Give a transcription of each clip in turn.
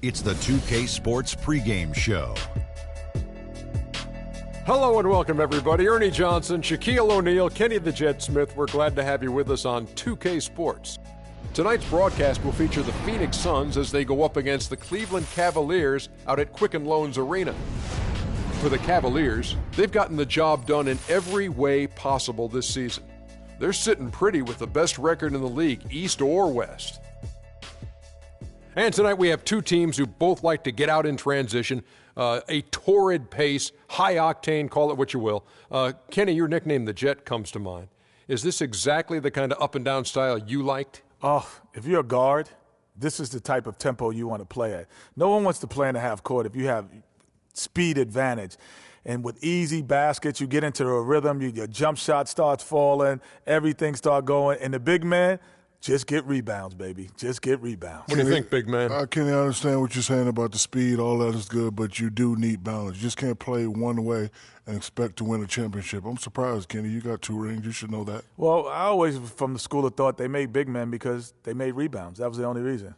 It's the 2K Sports pregame show. Hello and welcome, everybody. Ernie Johnson, Shaquille O'Neal, Kenny the Jet Smith. We're glad to have you with us on 2K Sports. Tonight's broadcast will feature the Phoenix Suns as they go up against the Cleveland Cavaliers out at Quicken Loans Arena. For the Cavaliers, they've gotten the job done in every way possible this season. They're sitting pretty with the best record in the league, East or West. And tonight we have two teams who both like to get out in transition, a torrid pace, high octane, call it what you will. Kenny, your nickname, the Jet, comes to mind. Is this exactly the kind of up and down style you liked? Oh, if you're a guard, this is the type of tempo you want to play at. No one wants to play in the half court if you have speed advantage. And with easy baskets, you get into a rhythm, your jump shot starts falling, everything starts going. And the big man, just get rebounds, baby. Just get rebounds. What do you think, big man? Kenny, I understand what you're saying about the speed. All that is good, but you do need balance. You just can't play one way and expect to win a championship. I'm surprised, Kenny. You got 2 rings. You should know that. Well, I always was from the school of thought they made big men because they made rebounds. That was the only reason.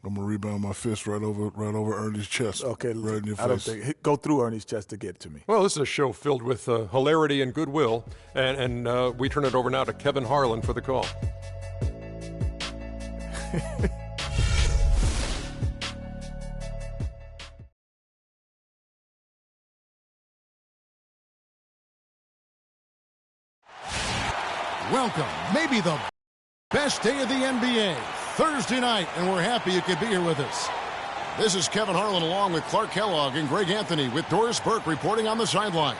I'm going to rebound my fist right over Ernie's chest. Okay, right in your face. I don't think. Go through Ernie's chest to get to me. Well, this is a show filled with hilarity and goodwill, and we turn it over now to Kevin Harlan for the call. Welcome, maybe the best day of the NBA, Thursday night, and we're happy you could be here with us. This is Kevin Harlan along with Clark Kellogg and Greg Anthony with Doris Burke reporting on the sideline.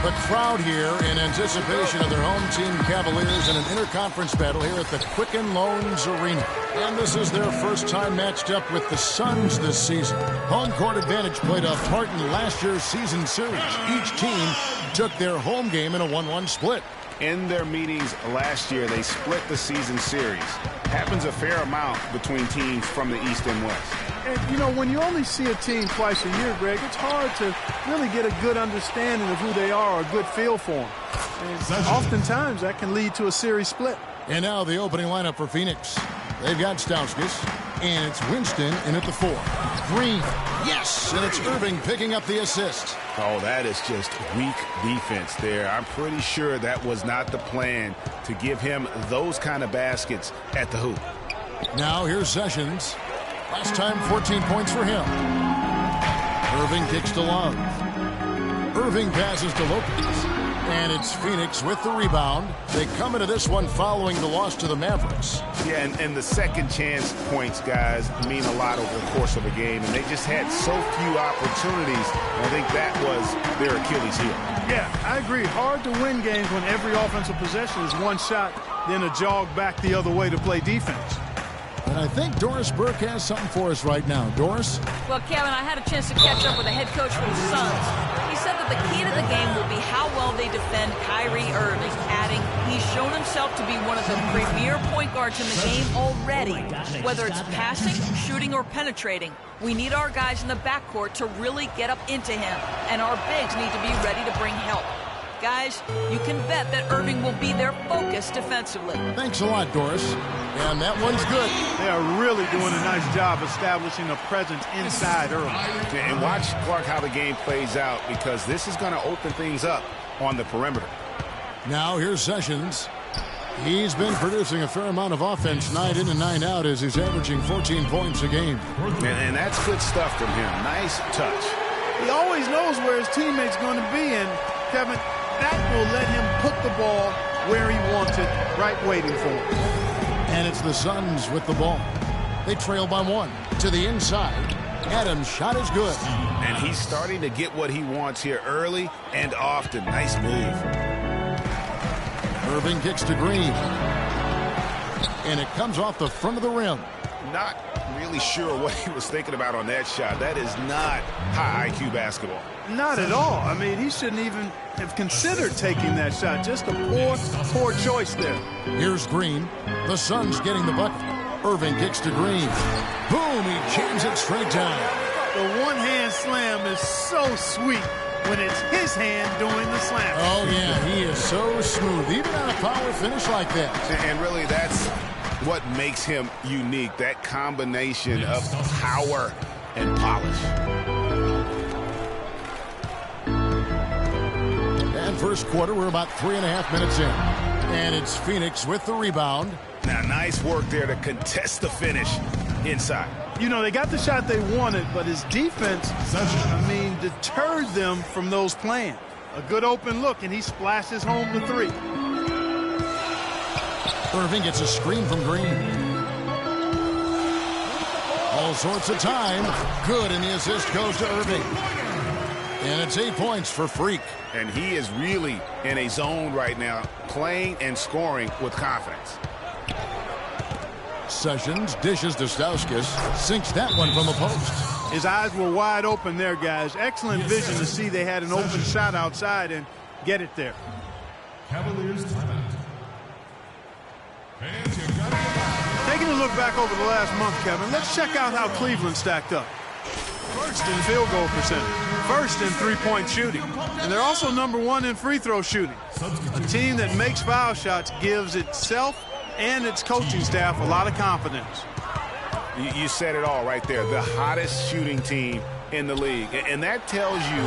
The crowd here in anticipation of their home team Cavaliers in an interconference battle here at the Quicken Loans Arena. And this is their first time matched up with the Suns this season. Home court advantage played a part in last year's season series. Each team took their home game in a 1-1 split. In their meetings last year, they split the season series. Happens a fair amount between teams from the East and West. And, you know, when you only see a team twice a year, Greg, it's hard to really get a good understanding of who they are or a good feel for them. And oftentimes, that can lead to a series split. And now the opening lineup for Phoenix. They've got Stauskas, and it's Winston in at the 4. Green, yes, and it's Irving picking up the assist. Oh, that is just weak defense there. I'm pretty sure that was not the plan to give him those kind of baskets at the hoop. Now here's Sessions. Last time, 14 points for him. Irving kicks to Love. Irving passes to Lopez. And it's Phoenix with the rebound. They come into this one following the loss to the Mavericks. Yeah, and the second chance points, guys, mean a lot over the course of a game. And they just had so few opportunities. I think that was their Achilles heel. Yeah, I agree. Hard to win games when every offensive possession is one shot, then a jog back the other way to play defense. And I think Doris Burke has something for us right now. Doris? Well, Kevin, I had a chance to catch up with the head coach for the Suns. He said that the key to the game will be how well they defend Kyrie Irving, adding he's shown himself to be one of the premier point guards in the game already. Whether it's passing, shooting, or penetrating, we need our guys in the backcourt to really get up into him, and our bigs need to be ready to bring help. Guys, you can bet that Irving will be their focus defensively. Thanks a lot, Doris. And that one's good. They are really doing a nice job establishing a presence inside Irving. And watch, Clark, how the game plays out, because this is going to open things up on the perimeter. Now here's Sessions. He's been producing a fair amount of offense night in and night out as he's averaging 14 points a game. And that's good stuff from him. Nice touch. He always knows where his teammate's going to be, and Kevin, that will let him put the ball where he wants it, right waiting for him. And it's the Suns with the ball. They trail by 1 to the inside. Adams' shot is good. And he's starting to get what he wants here early and often. Nice move. Irving kicks to Green. And it comes off the front of the rim. Not really sure what he was thinking about on that shot. That is not high IQ basketball. Not at all. I mean, he shouldn't even have considered taking that shot. Just a poor choice there. Here's Green. The Suns getting the bucket. Irving kicks to Green. Boom, he jams it straight down. The one-hand slam is so sweet when it's his hand doing the slam. Oh, yeah, he is so smooth, even on a power finish like that. And really, that's what makes him unique, that combination of power and polish. And first quarter, we're about 3.5 minutes in. And it's Phoenix with the rebound. Now, nice work there to contest the finish inside. You know, they got the shot they wanted, but his defense, deterred them from those plans. A good open look, and he splashes home the three. Irving gets a screen from Green. All sorts of time. Good, and the assist goes to Irving. And it's 8 points for Freak. And he is really in a zone right now, playing and scoring with confidence. Sessions dishes to Stauskas, sinks that one from the post. His eyes were wide open there, guys. Excellent vision to see they had an open shot outside and get it there. Cavaliers timeout. Taking a look back over the last month, Kevin, let's check out how Cleveland stacked up. First in field goal percentage, first in three-point shooting, and they're also #1 in free throw shooting. A team that makes foul shots gives itself and its coaching staff a lot of confidence. You said it all right there. The hottest shooting team in the league. And that tells you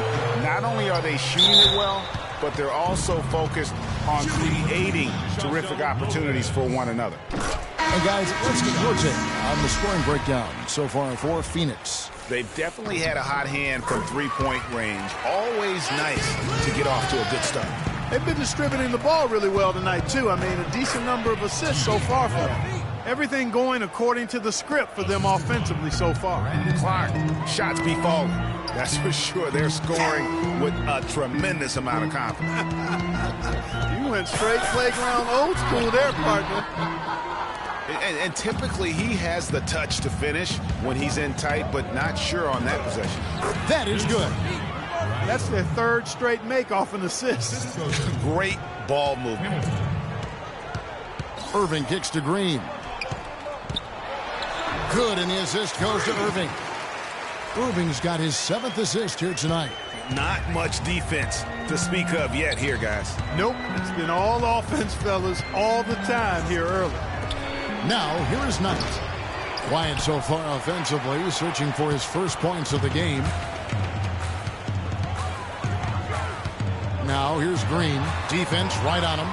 not only are they shooting it well, but they're also focused on creating terrific opportunities for one another. And guys, let's get your take on the scoring breakdown so far for Phoenix. They've definitely had a hot hand from three-point range. Always nice to get off to a good start. They've been distributing the ball really well tonight, too. A decent number of assists so far for them. Everything going according to the script for them offensively so far. Clark, shots be falling. That's for sure. They're scoring with a tremendous amount of confidence. You went straight playground old school there, partner. And typically he has the touch to finish when he's in tight, but not sure on that possession. That is good. That's their third straight make off an assist. Great ball movement. Irving kicks to Green. Good, and the assist goes to Irving. Irving's got his 7th assist here tonight. Not much defense to speak of yet here, guys. Nope, it's been all offense, fellas, all the time here early. Now, here is Knight. Quiet so far offensively, searching for his first points of the game. Now, here's Green. Defense right on him.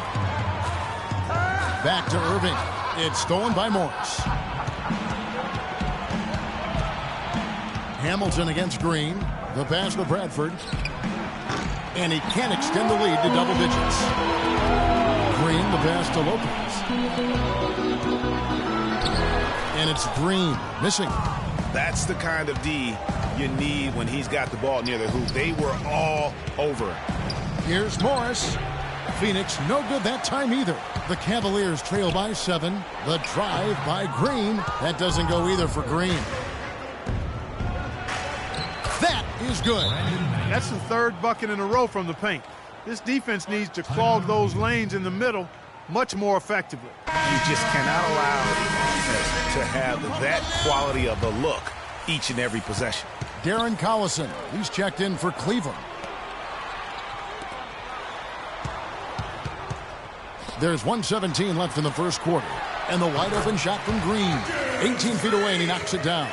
Back to Irving. It's stolen by Morris. Hamilton against Green. The pass to Bradford. And he can't extend the lead to double digits. Green, the pass to Lopez. And it's Green missing. That's the kind of D you need when he's got the ball near the hoop. They were all over it. Here's Morris. Phoenix no good that time either. The Cavaliers trail by 7. The drive by Green. That doesn't go either for Green. That is good. That's the third bucket in a row from the paint. This defense needs to clog those lanes in the middle much more effectively. You just cannot allow to have that quality of a look each and every possession. Darren Collison, he's checked in for Cleveland. There's 1:17 left in the first quarter. And the wide open shot from Green. 18 feet away, and he knocks it down.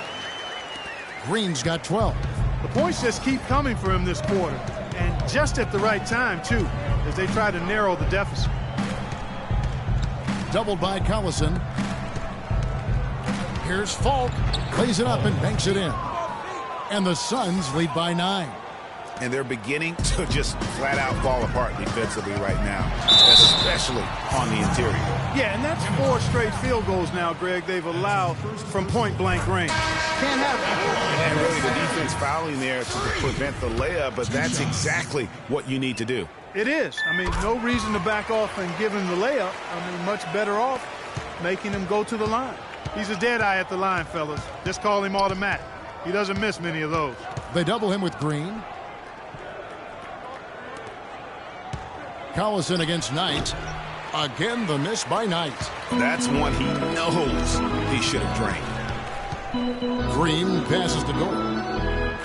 Green's got 12. The points just keep coming for him this quarter. And just at the right time, too, as they try to narrow the deficit. Doubled by Collison. Here's Falk. Plays it up and banks it in. And the Suns lead by 9. And they're beginning to just flat out fall apart defensively right now, especially on the interior. Yeah, and that's 4 straight field goals now, Greg, they've allowed from point-blank range. Can't have it. And really the defense fouling there to prevent the layup, but that's exactly what you need to do. It is. No reason to back off and give him the layup. Much better off making him go to the line. He's a dead eye at the line, fellas. Just call him automatic. He doesn't miss many of those. They double him with Green. Collison against Knight. Again, the miss by Knight. That's one he knows he should have drained. Green passes to Dort.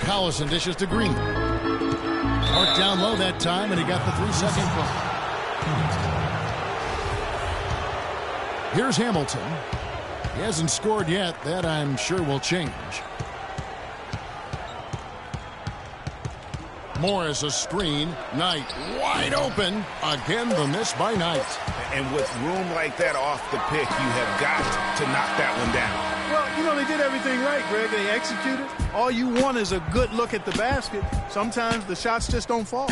Collison dishes to Green. Marked down low that time, and he got the 3-second clock. Here's Hamilton. He hasn't scored yet. That, I'm sure, will change. Morris, a screen. Knight wide open. Again, the miss by Knight. And with room like that off the pick, you have got to knock that one down. Well, you know, they did everything right, Greg. They executed. All you want is a good look at the basket. Sometimes the shots just don't fall.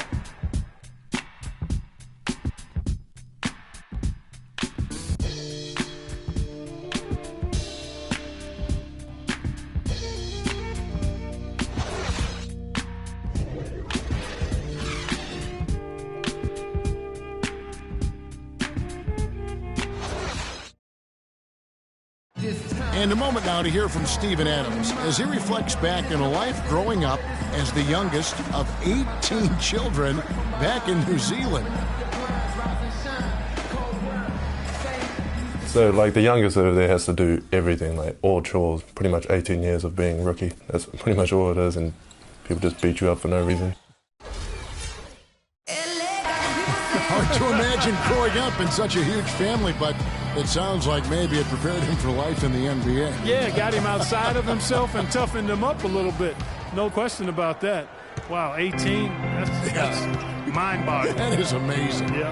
And a moment now to hear from Steven Adams as he reflects back on a life growing up as the youngest of 18 children back in New Zealand. So, like, the youngest over there has to do everything, like all chores, pretty much 18 years of being rookie. That's pretty much all it is, and people just beat you up for no reason. Hard to imagine growing up in such a huge family, but it sounds like maybe it prepared him for life in the NBA. Yeah, got him outside of himself and toughened him up a little bit. No question about that. Wow, 18? That's mind-boggling. That is amazing. Yeah.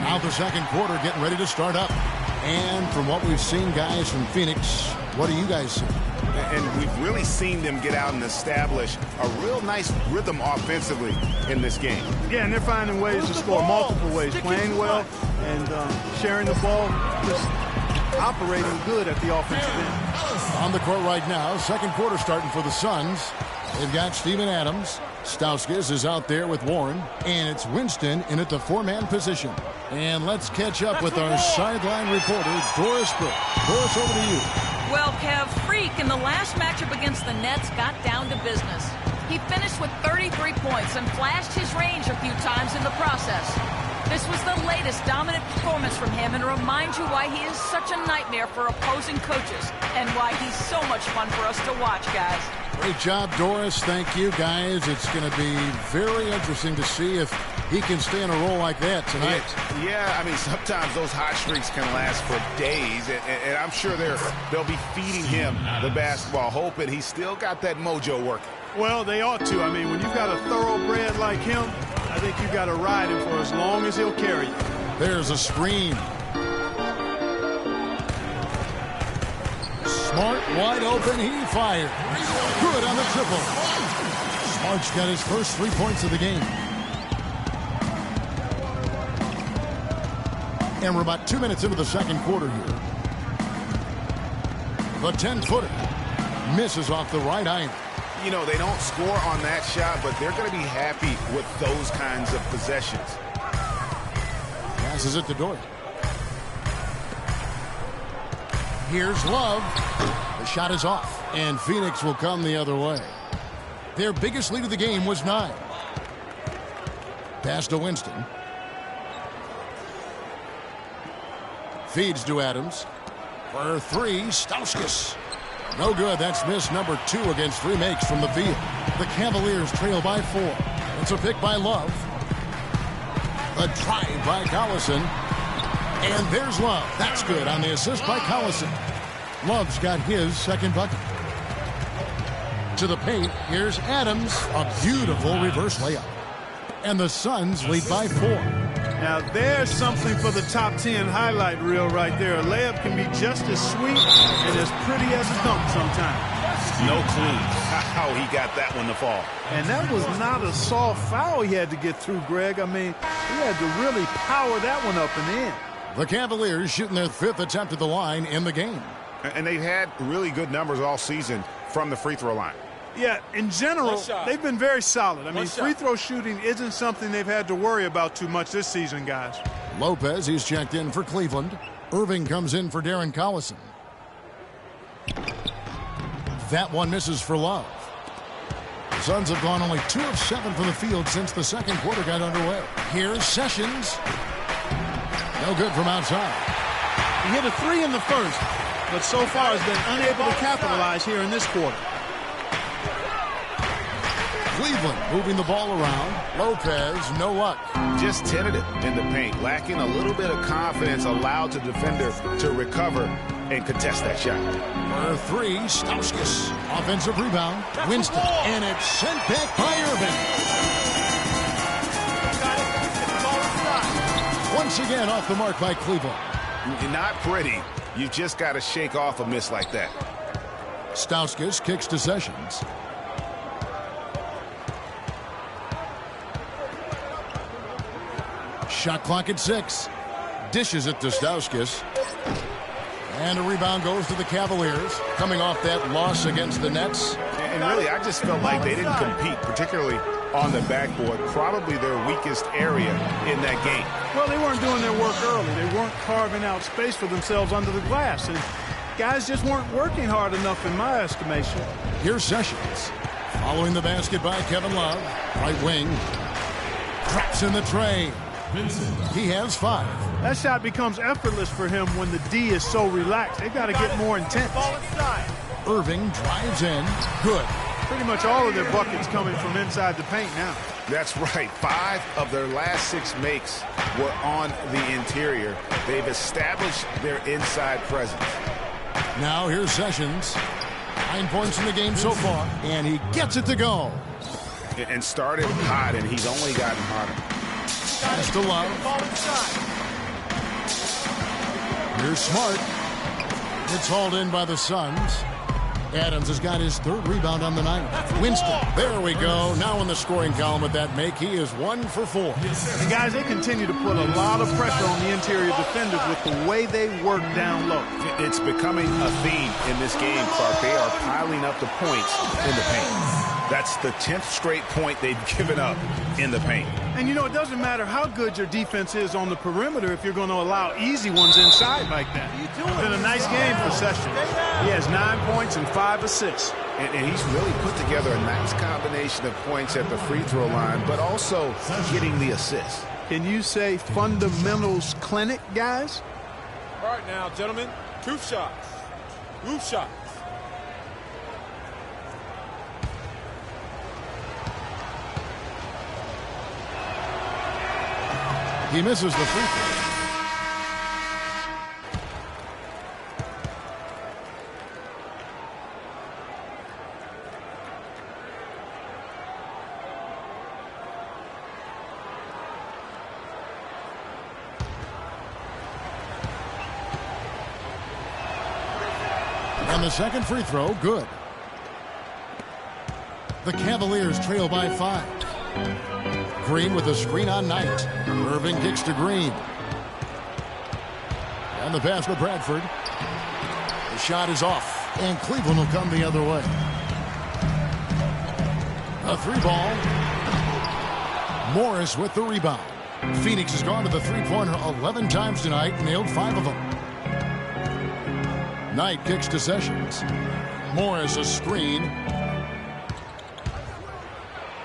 Now the second quarter getting ready to start up. And from what we've seen, guys, from Phoenix, what do you guys see? And we've really seen them get out and establish a real nice rhythm offensively in this game. Yeah, and they're finding ways to score multiple ways, playing well and sharing the ball, just operating good at the offensive end. On the court right now, second quarter starting for the Suns. They've got Steven Adams. Stauskas is out there with Warren. And it's Winston in at the four-man position. And let's catch up with our sideline reporter, Doris Burke. Doris, over to you. Well, Kev, Freak in the last matchup against the Nets got down to business. He finished with 33 points and flashed his range a few times in the process. This was the latest dominant performance from him and reminds you why he is such a nightmare for opposing coaches and why he's so much fun for us to watch, guys. Great job, Doris. Thank you, guys. It's going to be very interesting to see if he can stay in a role like that tonight. Yeah, I mean, sometimes those hot streaks can last for days, and I'm sure they'll be feeding him the basketball, hoping he's still got that mojo working. Well, they ought to. I mean, when you've got a thoroughbred like him, I think you've got to ride him for as long as he'll carry you. There's a screen. Smart wide open. He fired. Good on the triple. Smart's got his first 3 points of the game. And we're about 2 minutes into the second quarter here. The 10-footer misses off the right iron. You know, they don't score on that shot, but they're going to be happy with those kinds of possessions. Passes it to Dort. Here's Love. The shot is off, and Phoenix will come the other way. Their biggest lead of the game was 9. Pass to Winston. Feeds to Adams. For 3, Stauskas. No good. That's miss number 2 against 3 makes from the field. The Cavaliers trail by 4. It's a pick by Love. A drive by Collison. And there's Love. That's good on the assist by Collison. Love's got his second bucket. To the paint, here's Adams. A beautiful reverse layup. And the Suns lead by 4. Now, there's something for the top 10 highlight reel right there. A layup can be just as sweet and as pretty as a dunk sometimes. No clue how he got that one to fall. And that was not a soft foul he had to get through, Greg. I mean, he had to really power that one up and in. The Cavaliers shooting their 5th attempt at the line in the game. And they've had really good numbers all season from the free throw line. Yeah, in general, they've been very solid. I mean, free throw shooting isn't something they've had to worry about too much this season, guys. Lopez, he's checked in for Cleveland. Irving comes in for Darren Collison. That one misses for Love. The Suns have gone only 2 of 7 from the field since the second quarter got underway. Here's Sessions. No good from outside. He hit a 3 in the first, but so far has been unable to capitalize here in this quarter. Cleveland moving the ball around. Lopez, no luck. Just tentative in the paint, lacking a little bit of confidence, allowed the defender to recover and contest that shot. For three, Stauskas. Offensive rebound. Winston. And it's sent back by Irving. Once again off the mark by Cleveland. Not pretty. You've just got to shake off a miss like that. Stauskas kicks to Sessions. Shot clock at 6. Dishes it to Stauskas. And a rebound goes to the Cavaliers, coming off that loss against the Nets. And really, I just felt like they didn't compete, particularly on the backboard, probably their weakest area in that game. Well, they weren't doing their work early. They weren't carving out space for themselves under the glass. And guys just weren't working hard enough in my estimation. Here's Sessions. Following the basket by Kevin Love. Right wing. Traps in the tray. He has 5. That shot becomes effortless for him when the D is so relaxed. They've got to get more intense. Irving drives in. Good. Pretty much all of their buckets coming from inside the paint now. That's right. 5 of their last 6 makes were on the interior. They've established their inside presence. Now here's Sessions. 9 points in the game so far. And he gets it to go. And started hot, and he's only gotten hotter. Pass to Love. Here's Smart. It's hauled in by the Suns. Adams has got his 3rd rebound on the night. Winston. There we go. Now in the scoring column with that make, he is 1 for 4. And guys, they continue to put a lot of pressure on the interior defenders with the way they work down low. It's becoming a theme in this game, Clark. They are piling up the points in the paint. That's the 10th straight point they've given up in the paint. And, you know, it doesn't matter how good your defense is on the perimeter if you're going to allow easy ones inside like that. It's been a nice game for Sessions. He has 9 points and 5 assists. And he's really put together a nice combination of points at the free throw line, but also getting the assists. Can you say fundamentals clinic, guys? All right now, gentlemen, truth shots. Roof shots. He misses the free throw. And the second free throw, good. The Cavaliers trail by 5. Green with a screen on Knight. Irving kicks to Green. And the pass to Bradford. The shot is off. And Cleveland will come the other way. A 3-ball. Morris with the rebound. Phoenix has gone to the three-pointer 11 times tonight, nailed 5 of them. Knight kicks to Sessions. Morris a screen.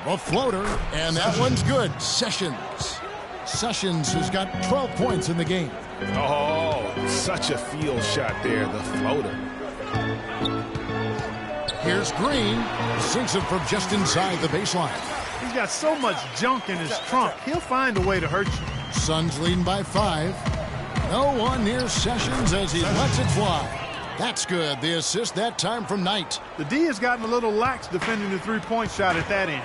A floater, and that one's good. Sessions has got 12 points in the game. Oh, such a field shot there, the floater. Here's Green. Sinks it from just inside the baseline. He's got so much junk in his trunk. He'll find a way to hurt you. Suns leading by 5. No one near Sessions as he lets it fly. That's good. The assist that time from Knight. The D has gotten a little lax defending the three-point shot at that end.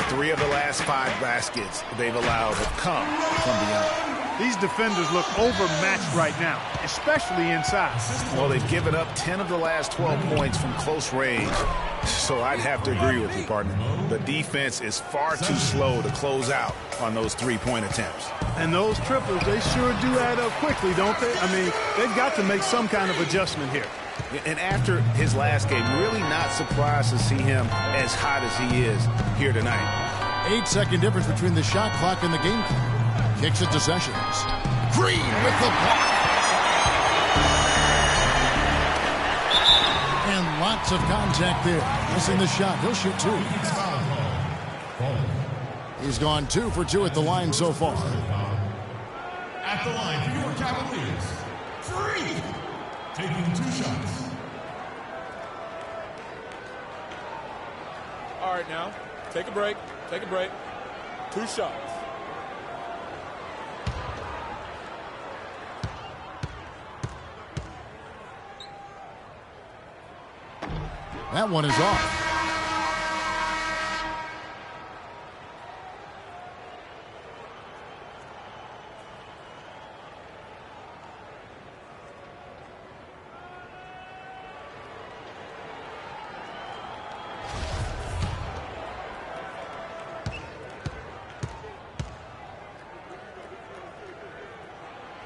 3 of the last 5 baskets they've allowed have come from beyond. These defenders look overmatched right now, especially inside. Well, they've given up 10 of the last 12 points from close range. So I'd have to agree with you, partner. The defense is far too slow to close out on those three-point attempts. And those triples, they sure do add up quickly, don't they? I mean, they've got to make some kind of adjustment here. And after his last game, really not surprised to see him as hot as he is here tonight. 8-second difference between the shot clock and the game clock. Kicks it to Sessions. Green with the block. And lots of contact there. Missing the shot. He'll shoot 2. He's gone 2 for 2 at the line so far. At the line for your Cavaliers, 3. Taking 2 shots. All right now, Take a break. Take a break. 2 shots. That one is off.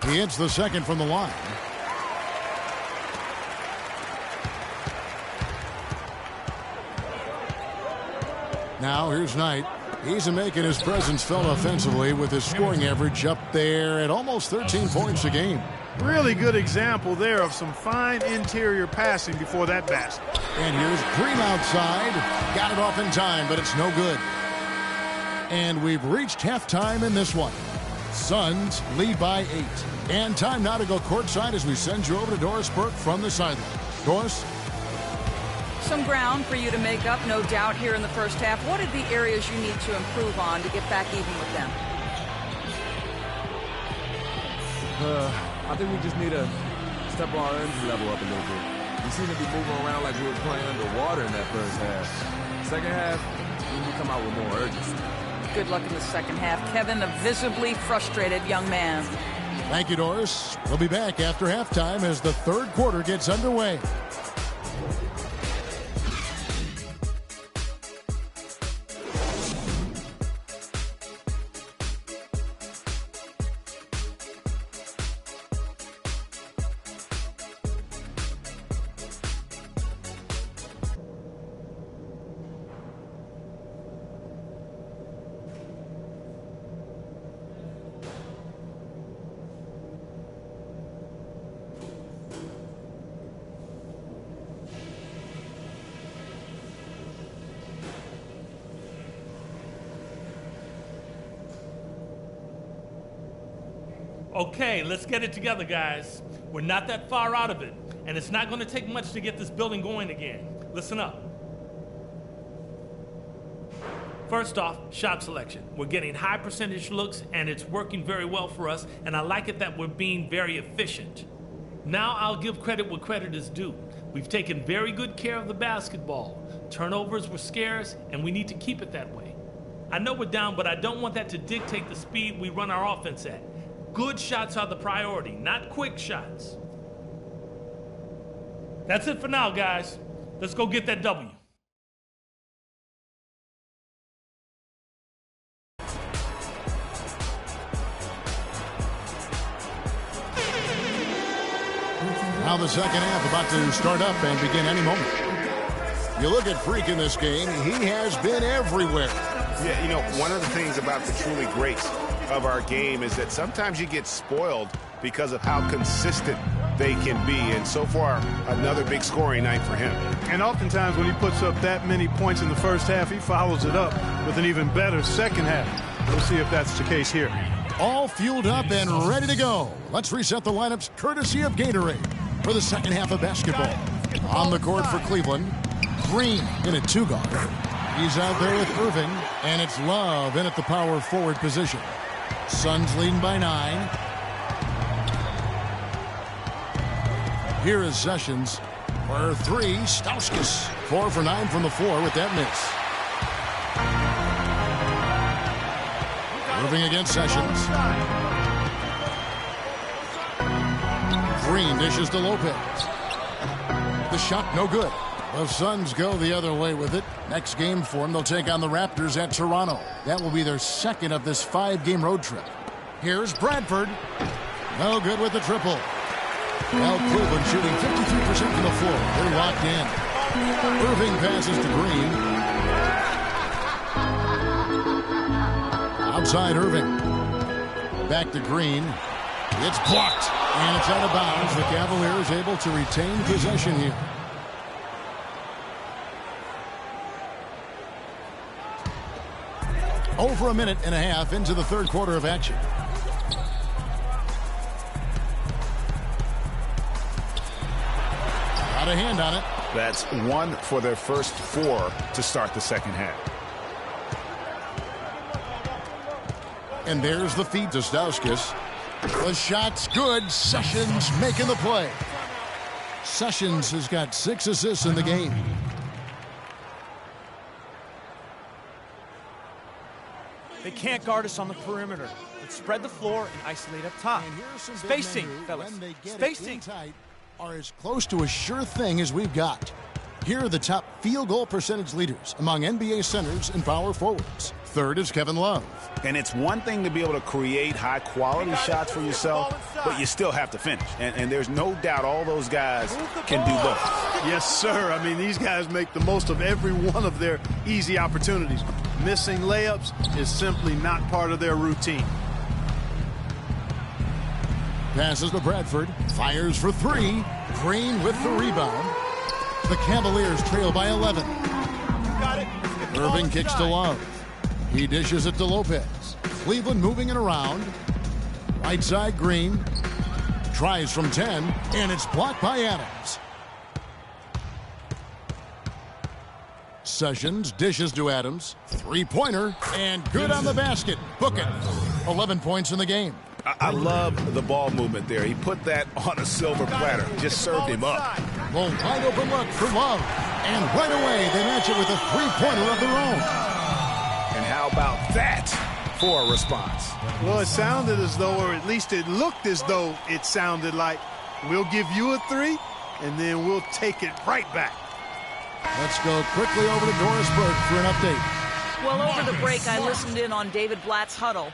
He hits the second from the line. Now here's Knight. He's making his presence felt offensively with his scoring average up there at almost 13 points a game. Really good example there of some fine interior passing before that basket. And here's Green outside. Got it off in time, but it's no good. And we've reached halftime in this one. Suns lead by 8. And time now to go courtside as we send you over to Doris Burke from the sideline. Doris? Some ground for you to make up, no doubt, here in the first half. What are the areas you need to improve on to get back even with them? I think we just need to step our energy level up a little bit. We seem to be moving around like we were playing underwater in that first half. Second half, we need to come out with more urgency. Good luck in the second half. Kevin, a visibly frustrated young man. Thank you, Doris. We'll be back after halftime as the third quarter gets underway. Okay, let's get it together, guys. We're not that far out of it, and it's not going to take much to get this building going again. Listen up. First off, shot selection. We're getting high percentage looks, and it's working very well for us, and I like it that we're being very efficient. Now I'll give credit where credit is due. We've taken very good care of the basketball. Turnovers were scarce, and we need to keep it that way. I know we're down, but I don't want that to dictate the speed we run our offense at. Good shots are the priority, not quick shots. That's it for now, guys. Let's go get that W. Now the second half about to start up and begin any moment. You look at Freak in this game, he has been everywhere. Yeah, you know, one of the things about the truly greats of our game is that sometimes you get spoiled because of how consistent they can be. And so far, another big scoring night for him. And oftentimes when he puts up that many points in the first half, he follows it up with an even better second half. We'll see if that's the case here. All fueled up and ready to go. Let's reset the lineups courtesy of Gatorade for the second half of basketball. On the court for Cleveland, Green in a 2-guard. He's out there with Irving, and it's Love in at the power forward position. Suns leading by 9. Here is Sessions for 3. Stauskas 4 for 9 from the floor with that miss. Irving against Sessions. Green dishes to Lopez. The shot no good. The Suns go the other way with it. Next game for them, they'll take on the Raptors at Toronto. That will be their second of this 5-game road trip. Here's Bradford. No good with the triple. Now Cleveland shooting 53% from the floor. They're locked in. Irving passes to Green. Outside Irving. Back to Green. It's blocked. And it's out of bounds. The Cavaliers able to retain possession here. Over a minute and a half into the third quarter of action. Got a hand on it. That's 1 for their first 4 to start the second half. And there's the feed to Stauskas. The shot's good. Sessions making the play. Sessions has got 6 assists in the game. They can't guard us on the perimeter. Let's spread the floor and isolate up top. Spacing, fellas. Spacing. Tight are as close to a sure thing as we've got. Here are the top field goal percentage leaders among NBA centers and power forwards. Third is Kevin Love. And it's one thing to be able to create high-quality shots for yourself, but you still have to finish. And there's no doubt all those guys can do both. Yes, sir. I mean, these guys make the most of every one of their easy opportunities. Missing layups is simply not part of their routine. Passes to Bradford. Fires for 3. Green with the rebound. The Cavaliers trail by 11. Irving kicks to Love. He dishes it to Lopez. Cleveland moving it around. Right side, Green. Tries from 10, and it's blocked by Adams. Sessions dishes to Adams. Three-pointer, and good on the basket. Book it. 11 points in the game. I love the ball movement there. He put that on a silver platter. Just served him up. Well, wide open look for Love. And right away, they match it with a three-pointer of their own. And how about that for a response? Well, it sounded as though, or at least it looked as though it sounded like, we'll give you a 3, and then we'll take it right back. Let's go quickly over to Doris Burke for an update. Well, over the break, I listened in on David Blatt's huddle.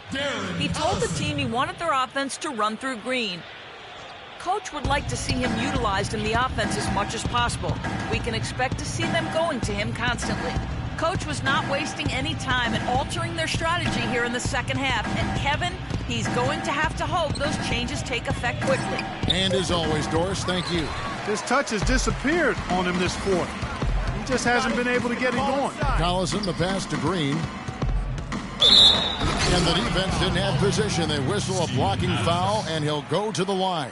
He told the team he wanted their offense to run through Green. Coach would like to see him utilized in the offense as much as possible. We can expect to see them going to him constantly. Coach was not wasting any time in altering their strategy here in the second half. And Kevin, he's going to have to hope those changes take effect quickly. And as always, Doris, thank you. His touch has disappeared on him this fourth. He just hasn't been able to get it going. Collison, the pass to Green. And the defense didn't have position. They whistle a blocking foul, and he'll go to the line.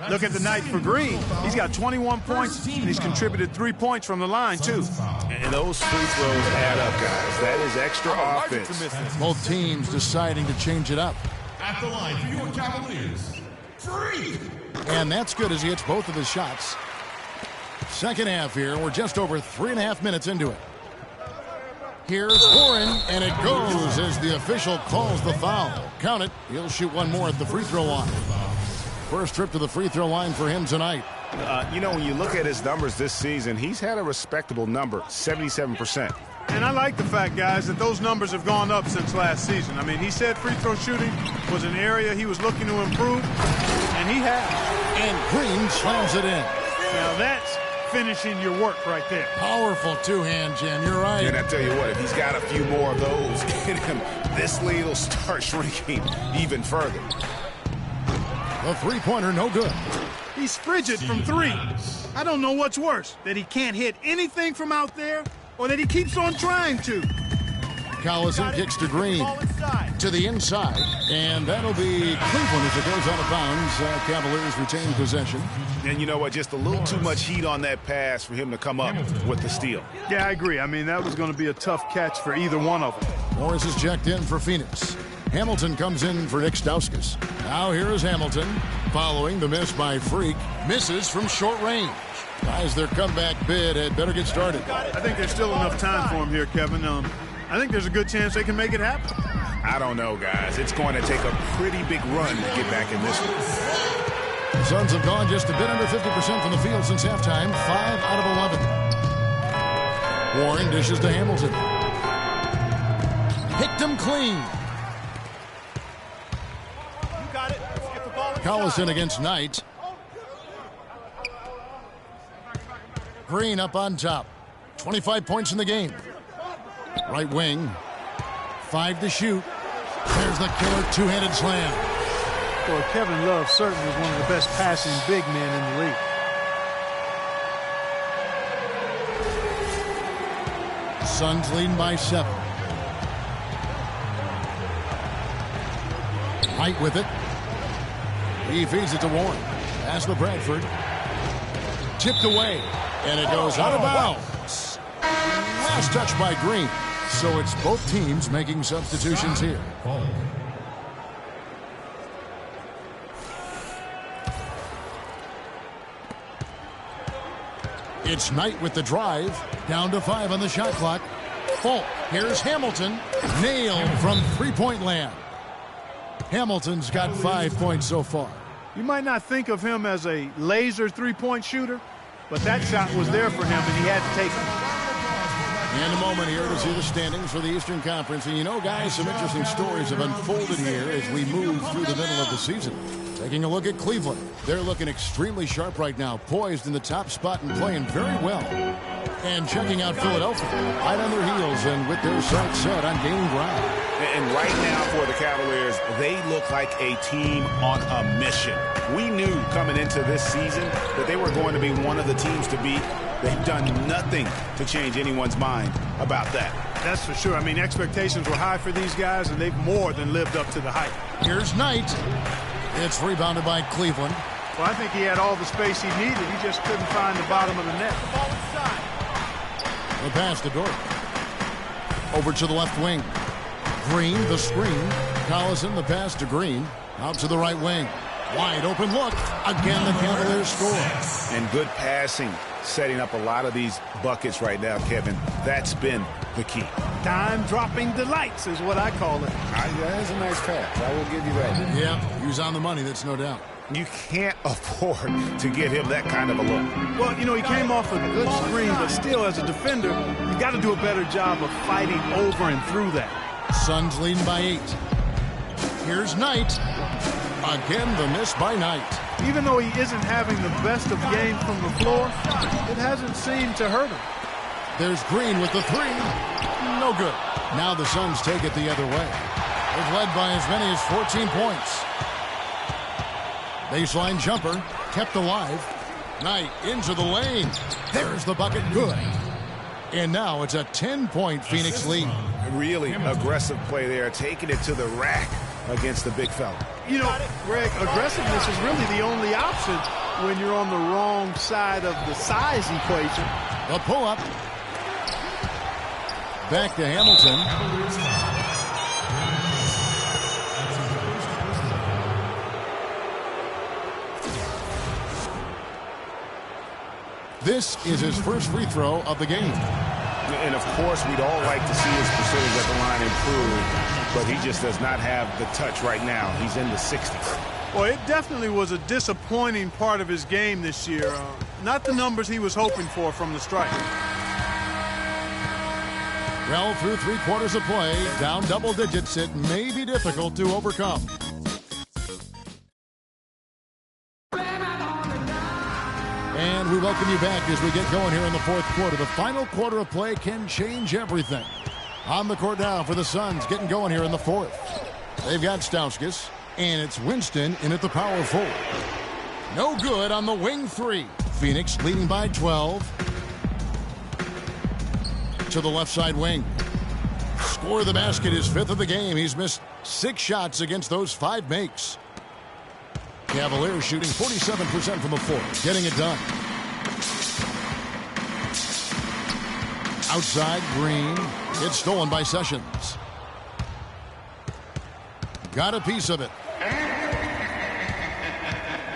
Look at the night for Green. He's got 21 points, and he's contributed 3 points from the line, too. And those free throws add up, guys. That is extra offense. Both teams deciding to change it up. At the line for your Cavaliers, 3. And that's good as he hits both of his shots. Second half here. We're just over 3.5 minutes into it. Here's Warren, and it goes as the official calls the foul. Count it. He'll shoot one more at the free throw line. First trip to the free throw line for him tonight. You know, when you look at his numbers this season, he's had a respectable number, 77%. And I like the fact, guys, that those numbers have gone up since last season. I mean, he said free throw shooting was an area he was looking to improve, and he has. And Green slams it in. Now that's finishing your work right there. Powerful two-hand jam. You're right. And I tell you what, if he's got a few more of those in him, this lead will start shrinking even further. The three-pointer, no good. He's frigid from 3. I don't know what's worse, that he can't hit anything from out there or that he keeps on trying to. Collison kicks to Green. To the inside. And that'll be Cleveland as it goes out of bounds. Cavaliers retain possession. And you know what? Just a little too much heat on that pass for him to come up with the steal. Yeah, I agree. I mean, that was going to be a tough catch for either one of them. Morris is checked in for Phoenix. Hamilton comes in for Nick Stauskas. Now here is Hamilton, following the miss by Freak. Misses from short range. Guys, their comeback bid had better get started. I think there's still enough time for him here, Kevin. I think there's a good chance they can make it happen. I don't know, guys. It's going to take a pretty big run to get back in this one. The Suns have gone just a bit under 50% from the field since halftime. 5 out of 11. Warren dishes to Hamilton. Picked him clean. Collison against Knight. Green up on top. 25 points in the game. Right wing. 5 to shoot. There's the killer two-handed slam. Well, Kevin Love certainly is one of the best passing big men in the league. Suns leading by 7. Knight with it. He feeds it to Warren. Pass to Bradford. Tipped away. And it goes out of bounds. Last touch by Green. So it's both teams making substitutions here. It's Knight with the drive. Down to 5 on the shot clock. Fault. Here's Hamilton. Nailed from three-point land. Hamilton's got 5 points so far. You might not think of him as a laser three-point shooter, but that shot was there for him, and he had to take it. In a moment here to see the standings for the Eastern Conference. And you know, guys, some interesting stories have unfolded here as we move through the middle of the season. Taking a look at Cleveland. They're looking extremely sharp right now, poised in the top spot and playing very well. And checking out Philadelphia, right on their heels and with their sights set on gaining ground. And right now for the Cavaliers, they look like a team on a mission. We knew coming into this season that they were going to be one of the teams to beat. They've done nothing to change anyone's mind about that. That's for sure. I mean, expectations were high for these guys, and they've more than lived up to the hype. Here's Knight. It's rebounded by Cleveland. Well, I think he had all the space he needed. He just couldn't find the bottom of the net. Ball inside. The pass to Dort. Over to the left wing. Green, the screen. Collison, the pass to Green. Out to the right wing. Wide open look. Again, the Cavaliers score. And good passing, setting up a lot of these buckets right now, Kevin. That's been the key. Time-dropping delights is what I call it. That's a nice pass. I will give you that. Yeah, he was on the money, that's no doubt. You can't afford to give him that kind of a look. Well, you know, he came off a good screen, but still, as a defender, you got to do a better job of fighting over and through that. Suns leading by 8. Here's Knight. Again, the miss by Knight. Even though he isn't having the best of games from the floor, it hasn't seemed to hurt him. There's Green with the 3. No good. Now the Suns take it the other way. They've led by as many as 14 points. Baseline jumper, kept alive. Knight into the lane. There's the bucket, good. And now it's a 10-point Phoenix lead. Really aggressive play there, taking it to the rack against the big fella. You know, Greg, aggressiveness is really the only option when you're on the wrong side of the size equation. The pull-up. Back to Hamilton. This is his first free throw of the game. And, of course, we'd all like to see his percentage at the line improve, but he just does not have the touch right now. He's in the 60s. Well, it definitely was a disappointing part of his game this year. Not the numbers he was hoping for from the stripe. Well, through 3 quarters of play, down double digits, it may be difficult to overcome. And we welcome you back as we get going here in the 4th quarter. The final quarter of play can change everything. On the court now for the Suns, getting going here in the 4th. They've got Stauskas, and it's Winston in at the power forward. No good on the wing 3. Phoenix leading by 12. To the left side wing. Score of the basket is 5th of the game. He's missed 6 shots against those 5 makes. Cavaliers shooting 47% from the floor, getting it done. Outside, Green. It's stolen by Sessions. Got a piece of it.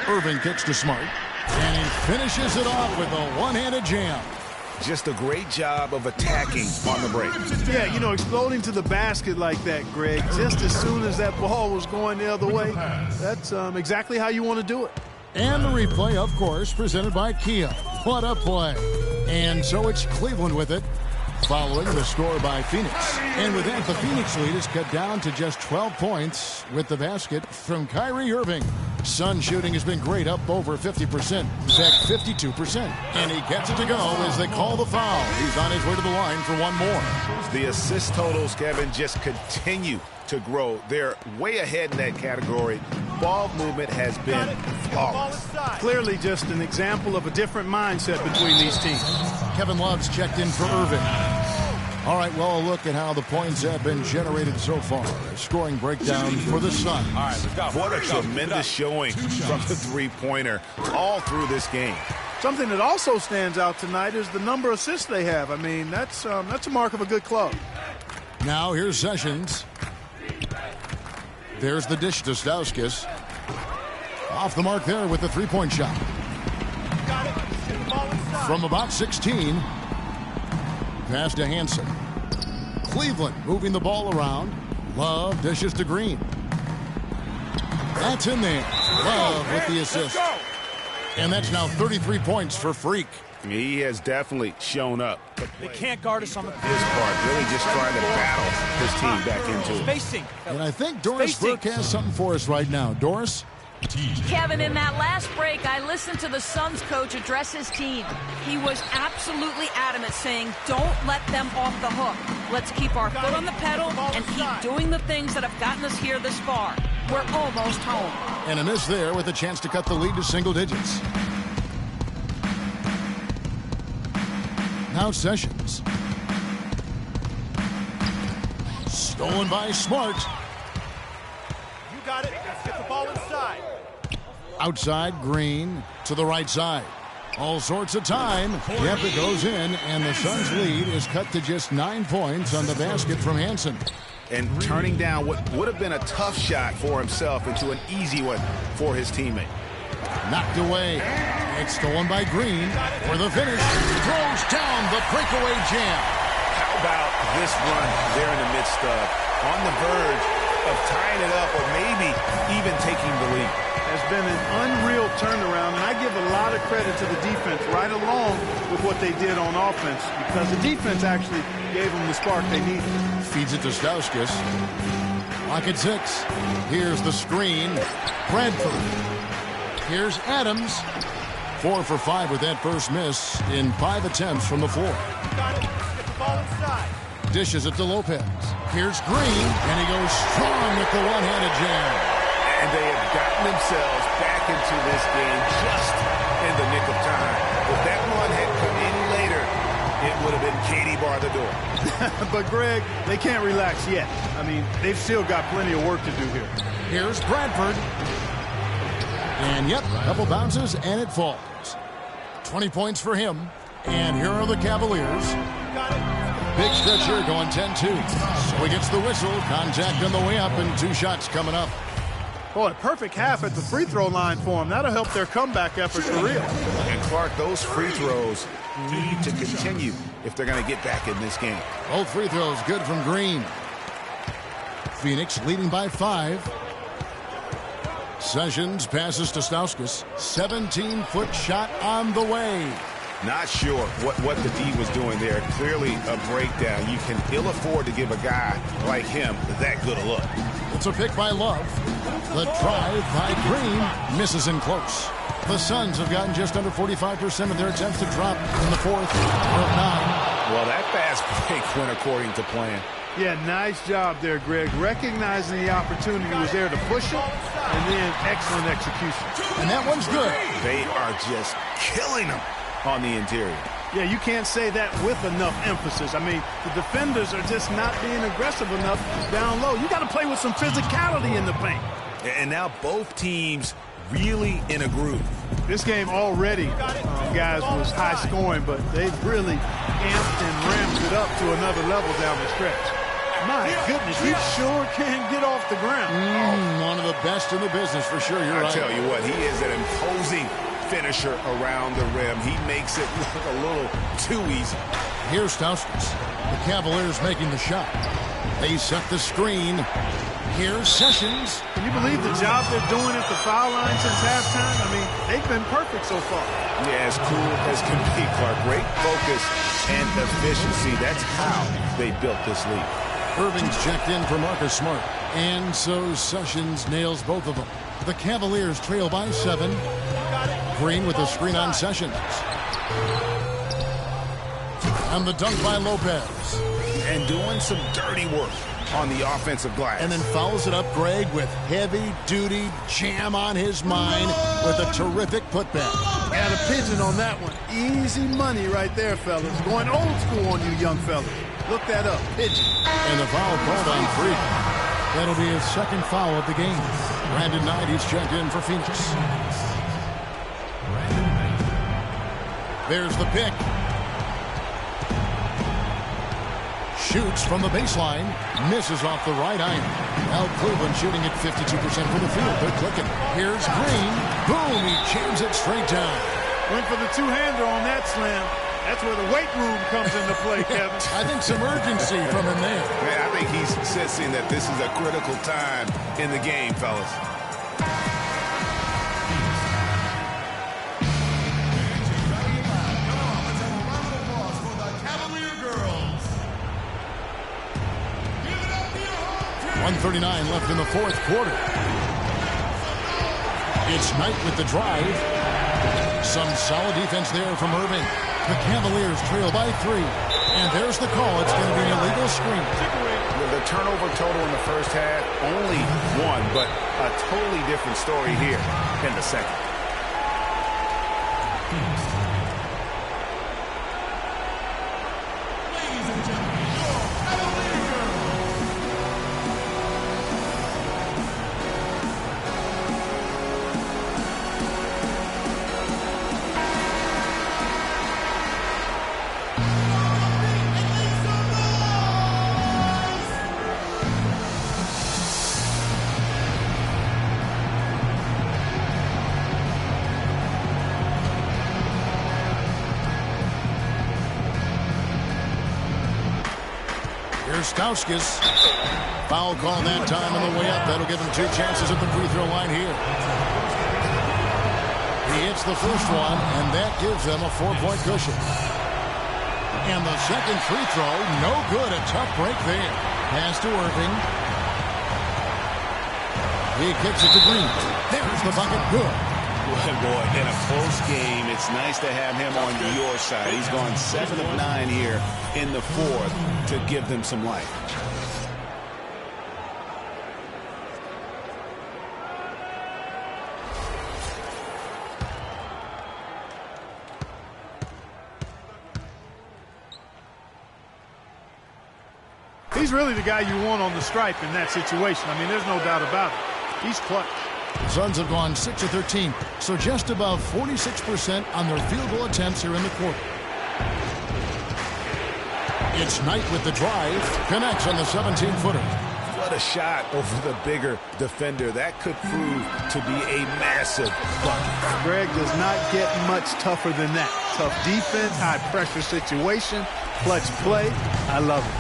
Irving kicks to Smart. And he finishes it off with a one-handed jam. Just a great job of attacking on the break. Yeah, you know, exploding to the basket like that, Greg, just as soon as that ball was going the other way, that's exactly how you want to do it. And the replay, of course, presented by Kia. What a play. And so it's Cleveland with it, following the score by Phoenix. And with that, the Phoenix lead is cut down to just 12 points with the basket from Kyrie Irving. Sun shooting has been great, up over 50%. In fact, 52%. And he gets it to go as they call the foul. He's on his way to the line for one more. The assist totals, Kevin, just continue to grow. They're way ahead in that category. Ball movement has been flawless. Clearly just an example of a different mindset between these teams. Kevin Love's checked in for Irving. All right, well, a look at how the points have been generated so far. A scoring breakdown for the Suns. All right, let's go. What a tremendous showing from the three-pointer all through this game. Something that also stands out tonight is the number of assists they have. I mean, that's a mark of a good club. Now here's Sessions. There's the dish to Stauskas. Off the mark there with the three-point shot. from about 16. Pass to Hansen. Cleveland moving the ball around. Love dishes to Green. That's in there. Love with the assist. And that's now 33 points for Freak. He has definitely shown up. They can't guard us on the This part, really just trying to battle his team back into it. spacing. And I think Doris Burke has something for us right now. Doris? Kevin, in that last break, I listened to the Suns coach address his team. He was absolutely adamant, saying, don't let them off the hook. Let's keep our foot on the pedal and keep doing the things that have gotten us here this far. We're almost home. And a miss there with a chance to cut the lead to single digits. Now Sessions. Stolen by Smart. You got it. Let's get the ball inside. Outside, Green to the right side. All sorts of time. Yep, it goes in, and the Suns' lead is cut to just 9 points on the basket from Hansen. And turning down what would have been a tough shot for himself into an easy one for his teammate. Knocked away. It's stolen by Green for the finish. Throws down the breakaway jam. How about this run there in the midst of, on the verge of tying it up or maybe even taking the lead? Has been an unreal turnaround, and I give a lot of credit to the defense right along with what they did on offense, because the defense actually gave them the spark they needed. Feeds it to Stauskas. Lock at 6. Here's the screen. Bradford. Here's Adams. 4 for 5 with that first miss in 5 attempts from the floor. Got it. Get the ball inside. Dishes it to Lopez. Here's Green, and he goes strong with the one-handed jam. And they have gotten themselves back into this game just in the nick of time. If that one had come any later, it would have been Katie bar the door. But, Greg, they can't relax yet. I mean, they've still got plenty of work to do here. Here's Bradford. And, yep, couple bounces, and it falls. 20 points for him. And here are the Cavaliers. Big stretch here going 10-2. So he gets the whistle. Contact on the way up, and 2 shots coming up. Boy, perfect half at the free throw line for them. That'll help their comeback efforts for real. And Clark, those free throws need to continue if they're going to get back in this game. Both free throws good from Green. Phoenix leading by 5. Sessions passes to Stauskas. 17-foot shot on the way. Not sure what the D was doing there. Clearly a breakdown. You can ill afford to give a guy like him that good a look. It's a pick by Love. The drive by Green misses in close. The Suns have gotten just under 45% of their attempts to drop in the 4th of 9. Well, that fast break went according to plan. Yeah, nice job there, Greg. Recognizing the opportunity was there to push it, and then excellent execution. And that one's good. They are just killing them on the interior. Yeah, you can't say that with enough emphasis. I mean, the defenders are just not being aggressive enough down low. You got to play with some physicality in the paint. And now both teams really in a groove. This game already, guys, was high scoring, but they've really amped and ramped it up to another level down the stretch. My goodness, he sure can get off the ground. One of the best in the business for sure. You're right. I tell you what, he is an imposing finisher around the rim. He makes it look a little too easy. Here's Stauskas. The Cavaliers making the shot. They set the screen. Here's Sessions. Can you believe the job they're doing at the foul line since halftime? I mean, they've been perfect so far. Yeah, as cool as can be, Clark. Great focus and efficiency. That's how they built this lead. Irving's checked in for Marcus Smart. And so Sessions nails both of them. The Cavaliers trail by 7. Green with the screen on Sessions. And the dunk by Lopez. And doing some dirty work on the offensive glass. And then follows it up, Greg, with heavy-duty jam on his mind with a terrific putback. Got a pigeon on that one. Easy money right there, fellas. Going old school on you young fellas. Look that up. Pigeon. And the foul called on Freak. That'll be his second foul of the game. Brandon Knight, he's checked in for Phoenix. There's the pick. Shoots from the baseline. Misses off the right iron. Now Cleveland shooting at 52% from the field. They're clicking. Here's Green. Boom, he jams it straight down. Went for the two-hander on that slam. That's where the weight room comes into play, Kevin. I think some urgency from him there. Man, I think he's sensing that this is a critical time in the game, fellas. Cavalier girls. 1:39 left in the fourth quarter. It's Knight with the drive. Some solid defense there from Irving. The Cavaliers trail by 3. And there's the call. It's going to be an illegal screen. The turnover total in the first half, only 1, but a totally different story here in the second. Ladies and gentlemen, your Cavalier girls. Stauskas. Foul call that time on the way up. That'll give him 2 chances at the free throw line here. He hits the first one, and that gives them a 4-point cushion. And the second free throw, no good. A tough break there. Pass to Irving. He kicks it to Green. There's the bucket. Good. Boy, in a close game, it's nice to have him on your side. He's gone 7 of 9 here in the fourth to give them some life. He's really the guy you want on the stripe in that situation. I mean, there's no doubt about it. He's clutch. The Suns have gone 6 of 13, so just above 46% on their field goal attempts here in the quarter. It's Knight with the drive. Connects on the 17-footer. What a shot over the bigger defender. That could prove to be a massive bucket. Greg does not get much tougher than that. Tough defense, high-pressure situation, clutch play. I love it.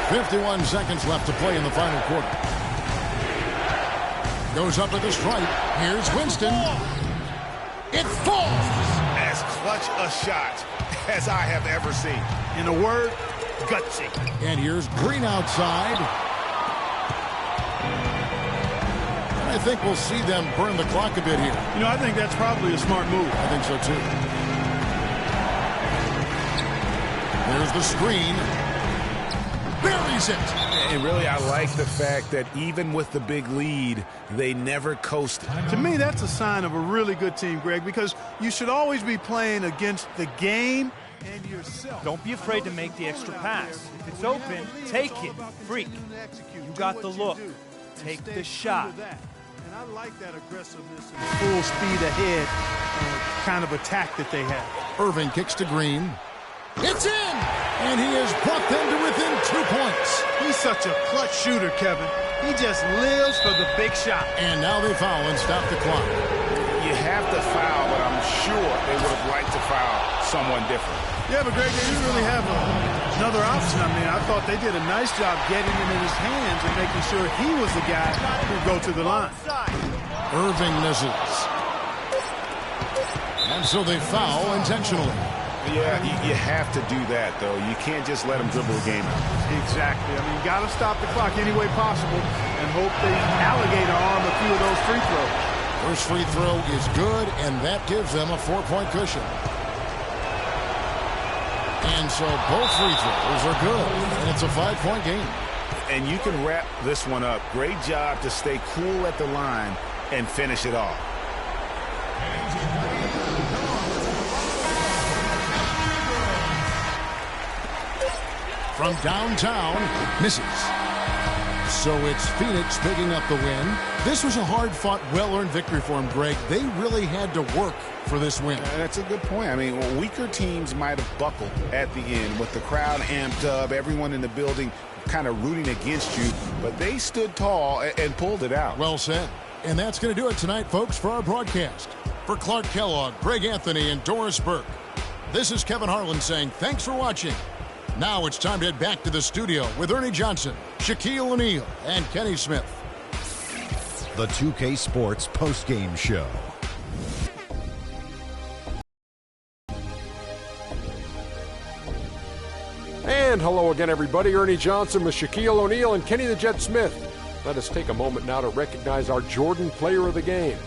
51 seconds left to play in the final quarter. Goes up with a strike. Here's Winston. It falls. As clutch a shot as I have ever seen. In a word, gutsy. And here's Green outside. And I think we'll see them burn the clock a bit here. You know, I think that's probably a smart move. I think so, too. There's the screen. Buries it. And really, I like the fact that even with the big lead, they never coasted. To me, that's a sign of a really good team, Greg, because you should always be playing against the game and yourself. Don't be afraid to make the extra pass. If it's open, take it. Freak. You got the look. Take the shot. And I like that aggressiveness and full speed ahead kind of attack that they have. Irving kicks to Green. It's in! And he has brought them to within 2 points. He's such a clutch shooter, Kevin. He just lives for the big shot. And now they foul and stop the clock. You have to foul, but I'm sure they would have liked to foul someone different. Yeah, but Greg, they didn't really have another option. I mean, I thought they did a nice job getting him in his hands and making sure he was the guy who'd go to the line. Irving misses. And so they foul intentionally. Yeah, you have to do that, though. You can't just let them dribble the game out. Exactly. I mean, you got to stop the clock any way possible and hope they alligator arm a few of those free throws. First free throw is good, and that gives them a 4-point cushion. And so both free throws are good, and it's a 5-point game. And you can wrap this one up. Great job to stay cool at the line and finish it off. From downtown, misses. So it's Phoenix picking up the win. This was a hard-fought, well-earned victory for them, Greg. They really had to work for this win. That's a good point. I mean, weaker teams might have buckled at the end with the crowd amped up, everyone in the building kind of rooting against you, but they stood tall and pulled it out. Well said. And that's going to do it tonight, folks, for our broadcast. For Clark Kellogg, Greg Anthony, and Doris Burke, this is Kevin Harlan saying thanks for watching. Now it's time to head back to the studio with Ernie Johnson, Shaquille O'Neal, and Kenny Smith. The 2K Sports postgame show. And hello again, everybody. Ernie Johnson with Shaquille O'Neal and Kenny the Jet Smith. Let us take a moment now to recognize our Jordan Player of the Game.